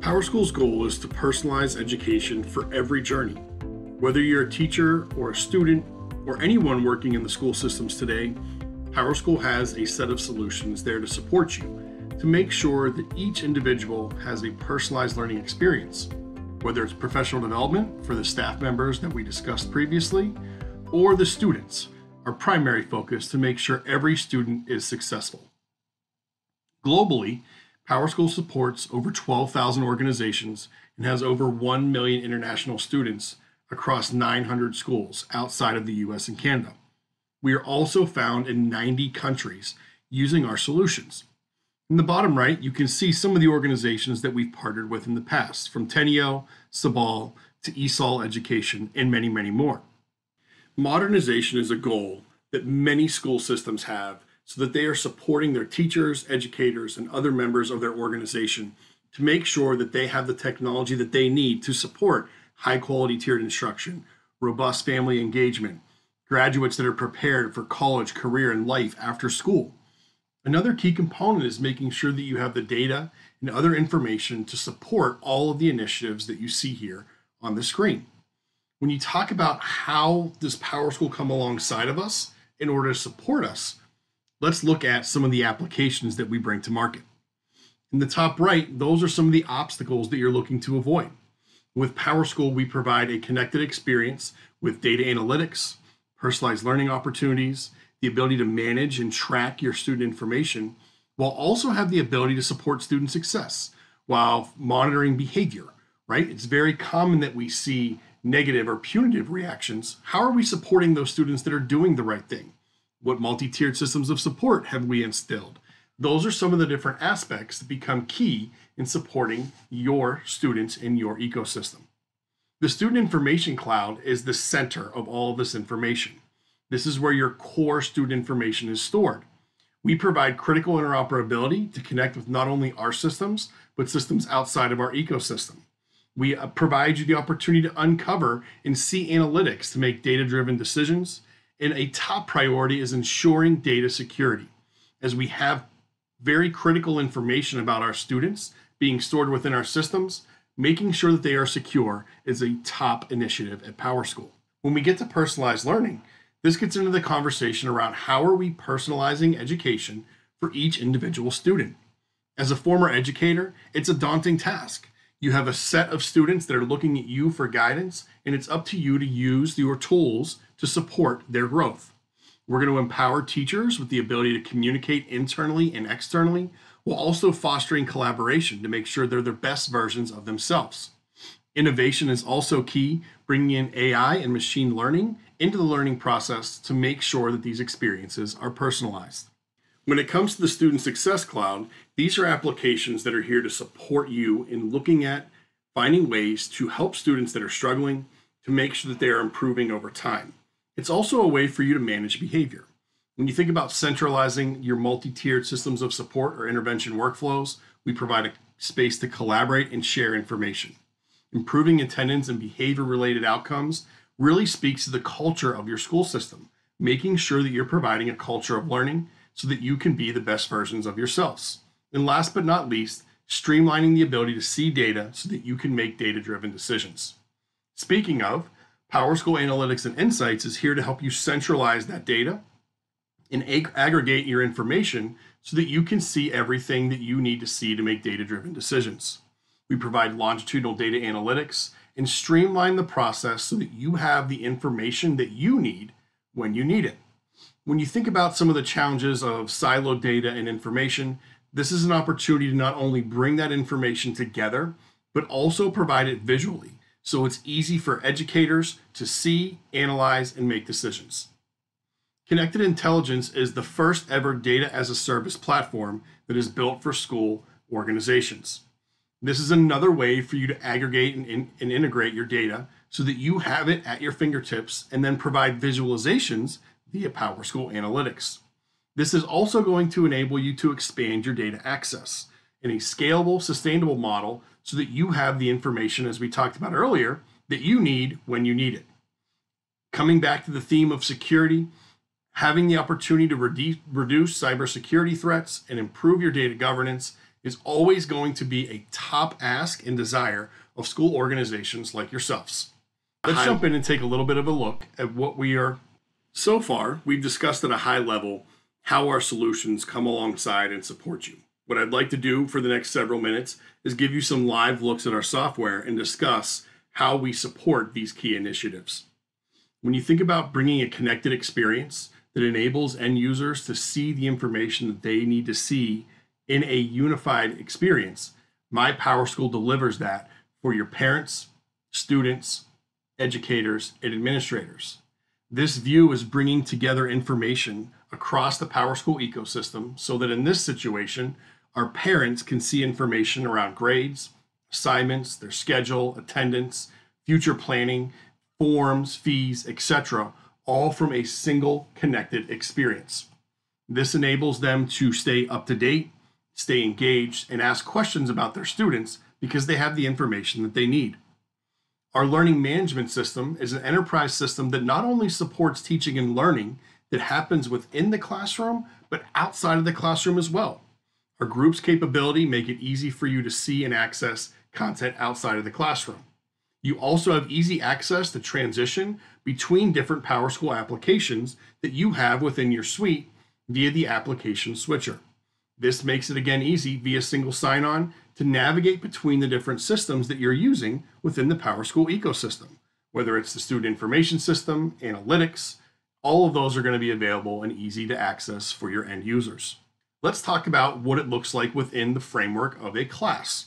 PowerSchool's goal is to personalize education for every journey. Whether you're a teacher or a student or anyone working in the school systems today, PowerSchool has a set of solutions there to support you to make sure that each individual has a personalized learning experience, whether it's professional development for the staff members that we discussed previously, or the students, our primary focus to make sure every student is successful. Globally, PowerSchool supports over 12,000 organizations and has over 1 million international students across 900 schools outside of the US and Canada. We are also found in 90 countries using our solutions. In the bottom right, you can see some of the organizations that we've partnered with in the past, from Tenio, Sabal, to ESOL Education, and many, many more. Modernization is a goal that many school systems have so that they are supporting their teachers, educators, and other members of their organization to make sure that they have the technology that they need to support high-quality tiered instruction, robust family engagement, graduates that are prepared for college, career, and life after school. Another key component is making sure that you have the data and other information to support all of the initiatives that you see here on the screen. When you talk about how does PowerSchool come alongside of us in order to support us, let's look at some of the applications that we bring to market. In the top right, those are some of the obstacles that you're looking to avoid. With PowerSchool, we provide a connected experience with data analytics, personalized learning opportunities, the ability to manage and track your student information, while also have the ability to support student success while monitoring behavior, right? It's very common that we see negative or punitive reactions. How are we supporting those students that are doing the right thing? What multi-tiered systems of support have we instilled? Those are some of the different aspects that become key in supporting your students in your ecosystem. The Student Information Cloud is the center of all of this information. This is where your core student information is stored. We provide critical interoperability to connect with not only our systems, but systems outside of our ecosystem. We provide you the opportunity to uncover and see analytics to make data-driven decisions. And a top priority is ensuring data security, as we have very critical information about our students being stored within our systems. Making sure that they are secure is a top initiative at PowerSchool. When we get to personalized learning, this gets into the conversation around how are we personalizing education for each individual student. As a former educator, it's a daunting task. You have a set of students that are looking at you for guidance, and it's up to you to use your tools to support their growth. We're going to empower teachers with the ability to communicate internally and externally, while also fostering collaboration to make sure they're the best versions of themselves. Innovation is also key, bringing in AI and machine learning into the learning process to make sure that these experiences are personalized. When it comes to the Student Success Cloud, these are applications that are here to support you in looking at finding ways to help students that are struggling to make sure that they are improving over time. It's also a way for you to manage behavior. When you think about centralizing your multi-tiered systems of support or intervention workflows, we provide a space to collaborate and share information. Improving attendance and behavior-related outcomes really speaks to the culture of your school system, making sure that you're providing a culture of learning so that you can be the best versions of yourselves. And last but not least, streamlining the ability to see data so that you can make data-driven decisions. Speaking of, PowerSchool Analytics and Insights is here to help you centralize that data and aggregate your information so that you can see everything that you need to see to make data-driven decisions. We provide longitudinal data analytics and streamline the process so that you have the information that you need when you need it. When you think about some of the challenges of siloed data and information, this is an opportunity to not only bring that information together, but also provide it visually, so it's easy for educators to see, analyze, and make decisions. Connected Intelligence is the first ever data as a service platform that is built for school organizations. This is another way for you to aggregate and integrate your data so that you have it at your fingertips and then provide visualizations via PowerSchool Analytics. This is also going to enable you to expand your data access in a scalable, sustainable model so that you have the information, as we talked about earlier, that you need when you need it. Coming back to the theme of security, having the opportunity to reduce cybersecurity threats and improve your data governance is always going to be a top ask and desire of school organizations like yourselves. Let's jump in and take a little bit of a look at what we are. So far, we've discussed at a high level how our solutions come alongside and support you. What I'd like to do for the next several minutes is give you some live looks at our software and discuss how we support these key initiatives. When you think about bringing a connected experience that enables end users to see the information that they need to see in a unified experience, my PowerSchool delivers that for your parents, students, educators, and administrators. This view is bringing together information across the PowerSchool ecosystem so that in this situation, our parents can see information around grades, assignments, their schedule, attendance, future planning, forms, fees, etc., all from a single connected experience. This enables them to stay up to date, stay engaged, and ask questions about their students because they have the information that they need. Our learning management system is an enterprise system that not only supports teaching and learning that happens within the classroom, but outside of the classroom as well. Our group's capability make it easy for you to see and access content outside of the classroom. You also have easy access to transition between different PowerSchool applications that you have within your suite via the application switcher. This makes it again easy via single sign-on to navigate between the different systems that you're using within the PowerSchool ecosystem. Whether it's the student information system, analytics, all of those are going to be available and easy to access for your end users. Let's talk about what it looks like within the framework of a class.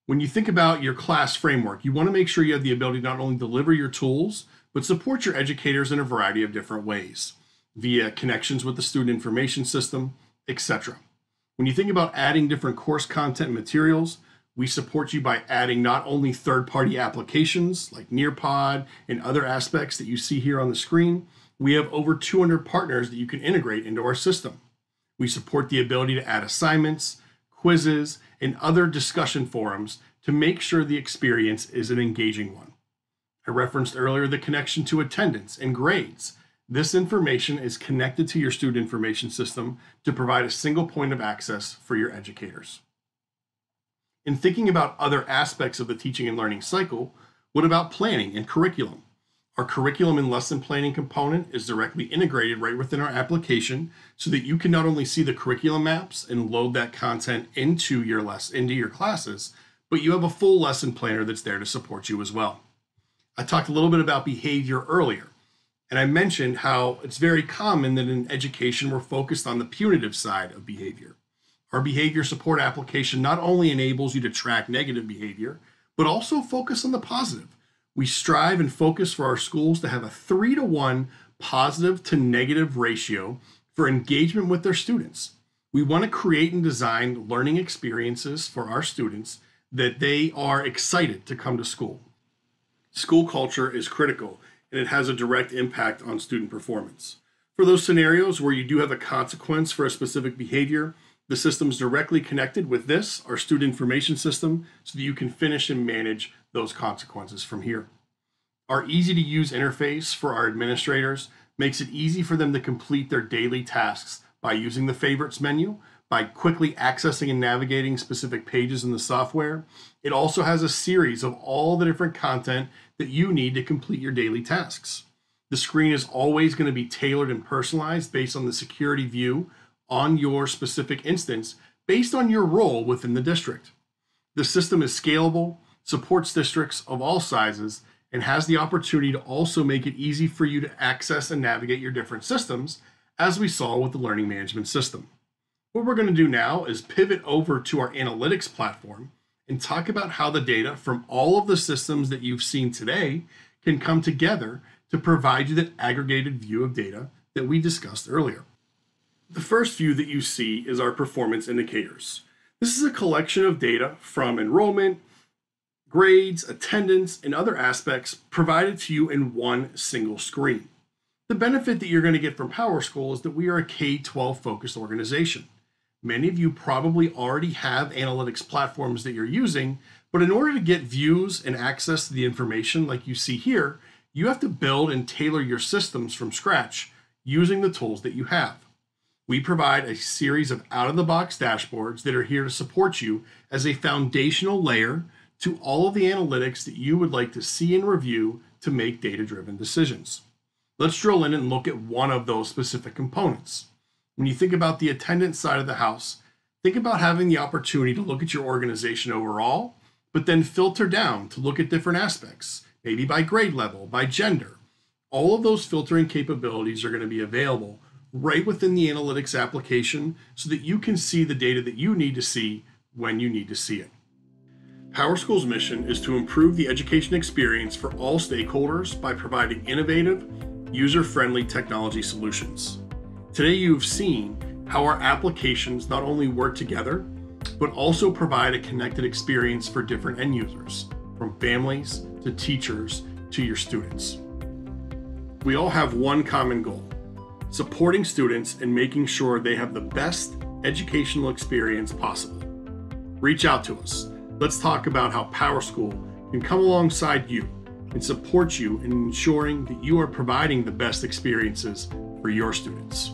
When you think about your class framework, you want to make sure you have the ability to not only deliver your tools, but support your educators in a variety of different ways, via connections with the student information system, etc. When you think about adding different course content and materials, we support you by adding not only third-party applications like Nearpod and other aspects that you see here on the screen, we have over 200 partners that you can integrate into our system. We support the ability to add assignments, quizzes, and other discussion forums to make sure the experience is an engaging one. I referenced earlier the connection to attendance and grades. This information is connected to your student information system to provide a single point of access for your educators. In thinking about other aspects of the teaching and learning cycle, what about planning and curriculum? Our curriculum and lesson planning component is directly integrated right within our application so that you can not only see the curriculum maps and load that content into your classes, but you have a full lesson planner that's there to support you as well. I talked a little bit about behavior earlier, and I mentioned how it's very common that in education we're focused on the punitive side of behavior. Our behavior support application not only enables you to track negative behavior, but also focus on the positive. We strive and focus for our schools to have a 3-to-1 positive to negative ratio for engagement with their students. We want to create and design learning experiences for our students that they are excited to come to school. School culture is critical, and it has a direct impact on student performance. For those scenarios where you do have a consequence for a specific behavior, the system is directly connected with this, our student information system, so that you can finish and manage those consequences from here. Our easy-to-use interface for our administrators makes it easy for them to complete their daily tasks by using the favorites menu, by quickly accessing and navigating specific pages in the software. It also has a series of all the different content that you need to complete your daily tasks. The screen is always going to be tailored and personalized based on the security view on your specific instance based on your role within the district. The system is scalable, supports districts of all sizes, and has the opportunity to also make it easy for you to access and navigate your different systems, as we saw with the learning management system. What we're going to do now is pivot over to our analytics platform and talk about how the data from all of the systems that you've seen today can come together to provide you that aggregated view of data that we discussed earlier. The first view that you see is our performance indicators. This is a collection of data from enrollment, grades, attendance, and other aspects provided to you in one single screen. The benefit that you're going to get from PowerSchool is that we are a K-12 focused organization. Many of you probably already have analytics platforms that you're using, but in order to get views and access to the information like you see here, you have to build and tailor your systems from scratch using the tools that you have. We provide a series of out-of-the-box dashboards that are here to support you as a foundational layer to all of the analytics that you would like to see and review to make data-driven decisions. Let's drill in and look at one of those specific components. When you think about the attendance side of the house, think about having the opportunity to look at your organization overall, but then filter down to look at different aspects, maybe by grade level, by gender. All of those filtering capabilities are going to be available right within the analytics application so that you can see the data that you need to see when you need to see it. PowerSchool's mission is to improve the education experience for all stakeholders by providing innovative, user-friendly technology solutions. Today you've seen how our applications not only work together, but also provide a connected experience for different end users, from families to teachers to your students. We all have one common goal: supporting students and making sure they have the best educational experience possible. Reach out to us. Let's talk about how PowerSchool can come alongside you and support you in ensuring that you are providing the best experiences for your students.